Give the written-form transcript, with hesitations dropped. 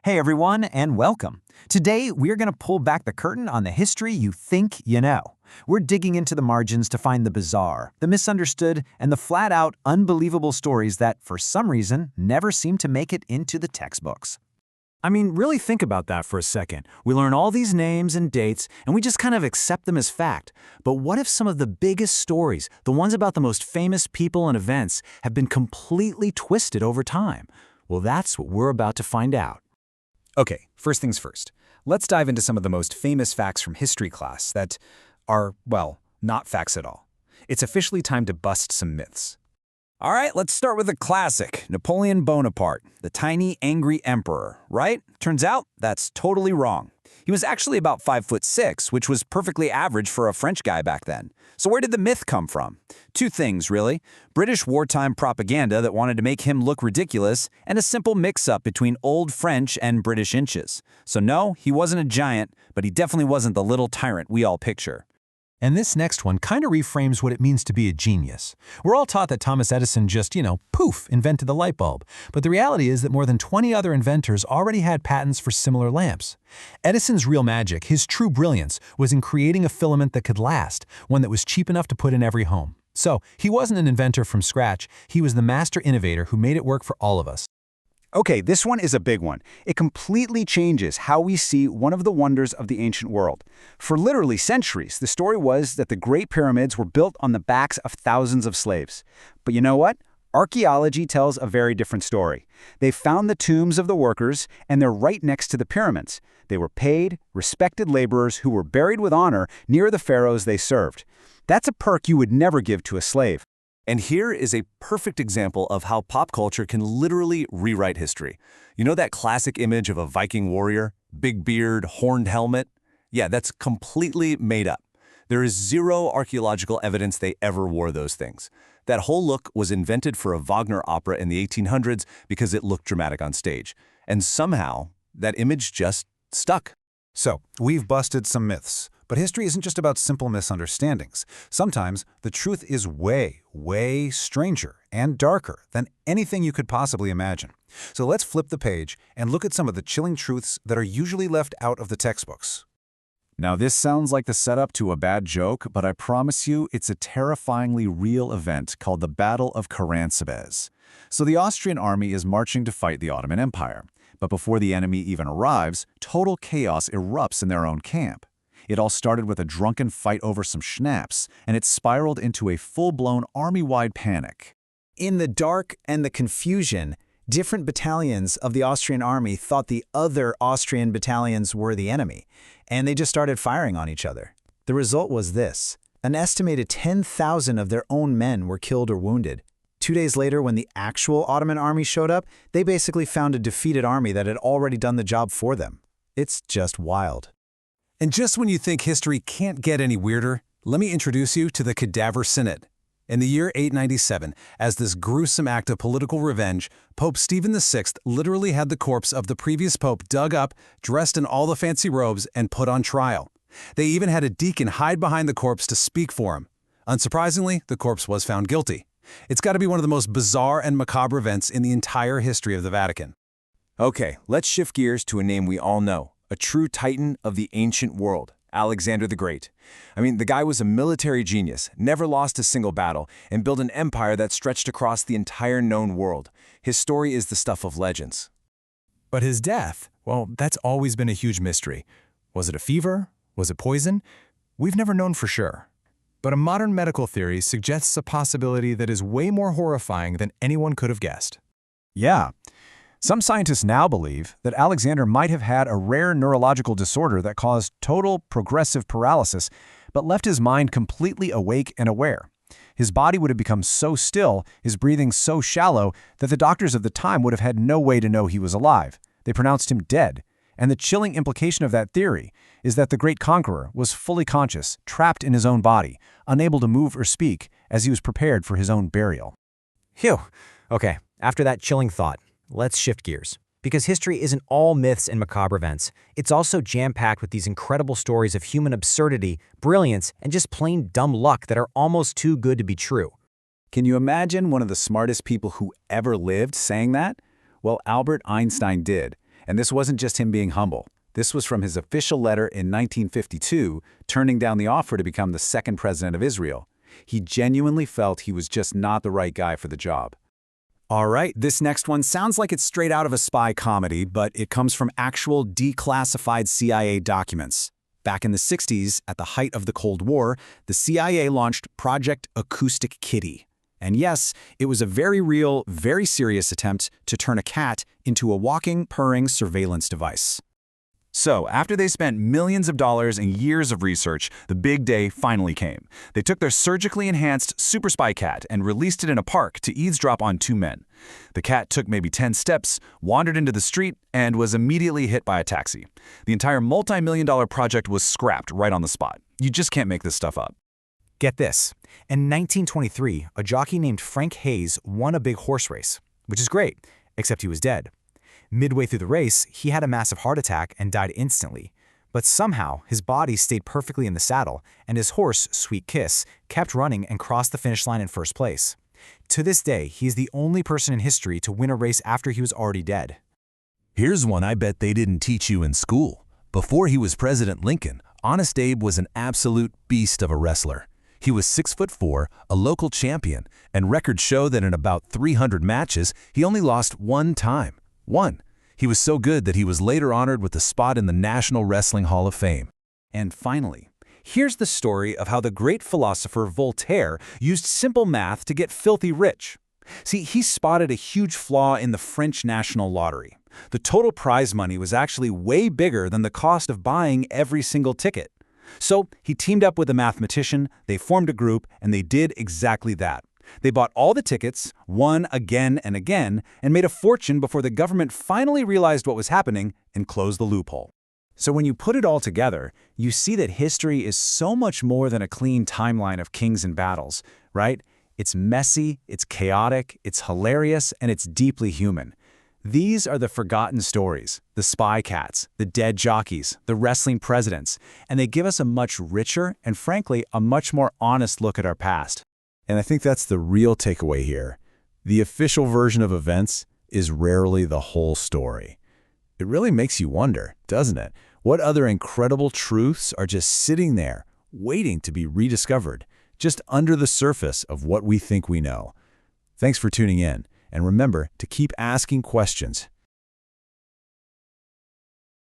Hey everyone, and welcome. Today, we're going to pull back the curtain on the history you think you know. We're digging into the margins to find the bizarre, the misunderstood, and the flat-out unbelievable stories that, for some reason, never seem to make it into the textbooks. I mean, really think about that for a second. We learn all these names and dates, and we just kind of accept them as fact. But what if some of the biggest stories, the ones about the most famous people and events, have been completely twisted over time? Well, that's what we're about to find out. Okay, first things first. Let's dive into some of the most famous facts from history class that are, well, not facts at all. It's officially time to bust some myths. All right, let's start with a classic, Napoleon Bonaparte, the tiny, angry emperor, right? Turns out that's totally wrong. He was actually about 5'6", which was perfectly average for a French guy back then. So where did the myth come from? Two things, really. British wartime propaganda that wanted to make him look ridiculous, and a simple mix-up between Old French and British inches. So no, he wasn't a giant, but he definitely wasn't the little tyrant we all picture. And this next one kind of reframes what it means to be a genius. We're all taught that Thomas Edison just, poof, invented the light bulb. But the reality is that more than 20 other inventors already had patents for similar lamps. Edison's real magic, his true brilliance, was in creating a filament that could last, one that was cheap enough to put in every home. So, he wasn't an inventor from scratch, he was the master innovator who made it work for all of us. Okay, this one is a big one. It completely changes how we see one of the wonders of the ancient world. For literally centuries, the story was that the Great Pyramids were built on the backs of thousands of slaves. But you know what? Archaeology tells a very different story. They found the tombs of the workers, and they're right next to the pyramids. They were paid, respected laborers who were buried with honor near the pharaohs they served. That's a perk you would never give to a slave. And here is a perfect example of how pop culture can literally rewrite history. You know that classic image of a Viking warrior? Big beard, horned helmet? Yeah, that's completely made up. There is zero archaeological evidence they ever wore those things. That whole look was invented for a Wagner opera in the 1800s because it looked dramatic on stage. And somehow, that image just stuck. So, we've busted some myths. But history isn't just about simple misunderstandings. Sometimes the truth is way, way stranger and darker than anything you could possibly imagine. So let's flip the page and look at some of the chilling truths that are usually left out of the textbooks. Now this sounds like the setup to a bad joke, but I promise you it's a terrifyingly real event called the Battle of Karansebes. So the Austrian army is marching to fight the Ottoman Empire. But before the enemy even arrives, total chaos erupts in their own camp. It all started with a drunken fight over some schnapps, and it spiraled into a full-blown army-wide panic. In the dark and the confusion, different battalions of the Austrian army thought the other Austrian battalions were the enemy, and they just started firing on each other. The result was this. An estimated 10,000 of their own men were killed or wounded. 2 days later, when the actual Ottoman army showed up, they basically found a defeated army that had already done the job for them. It's just wild. And just when you think history can't get any weirder, let me introduce you to the Cadaver Synod. In the year 897, as this gruesome act of political revenge, Pope Stephen VI literally had the corpse of the previous pope dug up, dressed in all the fancy robes, and put on trial. They even had a deacon hide behind the corpse to speak for him. Unsurprisingly, the corpse was found guilty. It's got to be one of the most bizarre and macabre events in the entire history of the Vatican. Okay, let's shift gears to a name we all know. A true titan of the ancient world, Alexander the Great. I mean, the guy was a military genius, never lost a single battle, and built an empire that stretched across the entire known world. His story is the stuff of legends. But his death, well, that's always been a huge mystery. Was it a fever? Was it poison? We've never known for sure. But a modern medical theory suggests a possibility that is way more horrifying than anyone could have guessed. Yeah. Some scientists now believe that Alexander might have had a rare neurological disorder that caused total progressive paralysis, but left his mind completely awake and aware. His body would have become so still, his breathing so shallow, that the doctors of the time would have had no way to know he was alive. They pronounced him dead. And the chilling implication of that theory is that the great conqueror was fully conscious, trapped in his own body, unable to move or speak, as he was prepared for his own burial. Phew. Okay, after that chilling thought, let's shift gears. Because history isn't all myths and macabre events. It's also jam-packed with these incredible stories of human absurdity, brilliance, and just plain dumb luck that are almost too good to be true. Can you imagine one of the smartest people who ever lived saying that? Well, Albert Einstein did. And this wasn't just him being humble. This was from his official letter in 1952, turning down the offer to become the second president of Israel. He genuinely felt he was just not the right guy for the job. All right, this next one sounds like it's straight out of a spy comedy, but it comes from actual declassified CIA documents. Back in the 60s, at the height of the Cold War, the CIA launched Project Acoustic Kitty. And yes, it was a very real, very serious attempt to turn a cat into a walking, purring surveillance device. So, after they spent millions of dollars and years of research, the big day finally came. They took their surgically enhanced super spy cat and released it in a park to eavesdrop on 2 men. The cat took maybe 10 steps, wandered into the street, and was immediately hit by a taxi. The entire multi-million-dollar project was scrapped right on the spot. You just can't make this stuff up. Get this. In 1923, a jockey named Frank Hayes won a big horse race, which is great, except he was dead. Midway through the race, he had a massive heart attack and died instantly. But somehow, his body stayed perfectly in the saddle, and his horse, Sweet Kiss, kept running and crossed the finish line in first place. To this day, he is the only person in history to win a race after he was already dead. Here's one I bet they didn't teach you in school. Before he was President Lincoln, Honest Abe was an absolute beast of a wrestler. He was 6'4", a local champion, and records show that in about 300 matches, he only lost 1 time. 1. He was so good that he was later honored with a spot in the National Wrestling Hall of Fame. And finally, here's the story of how the great philosopher Voltaire used simple math to get filthy rich. See, he spotted a huge flaw in the French national lottery. The total prize money was actually way bigger than the cost of buying every single ticket. So he teamed up with a mathematician, they formed a group, and they did exactly that. They bought all the tickets, won again and again, and made a fortune before the government finally realized what was happening and closed the loophole. So when you put it all together, you see that history is so much more than a clean timeline of kings and battles, right? It's messy, it's chaotic, it's hilarious, and it's deeply human. These are the forgotten stories, the spy cats, the dead jockeys, the wrestling presidents, and they give us a much richer and, frankly, a much more honest look at our past. And I think that's the real takeaway here. The official version of events is rarely the whole story. It really makes you wonder, doesn't it? What other incredible truths are just sitting there, waiting to be rediscovered, just under the surface of what we think we know? Thanks for tuning in, and remember to keep asking questions.